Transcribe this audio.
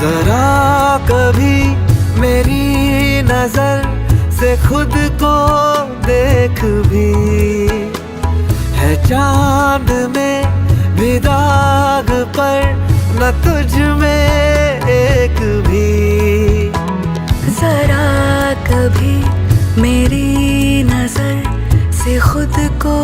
जरा कभी मेरी नजर से खुद को देख भी, है चांद में भी दाग पर न तुझ में एक भी। जरा कभी मेरी नजर से खुद को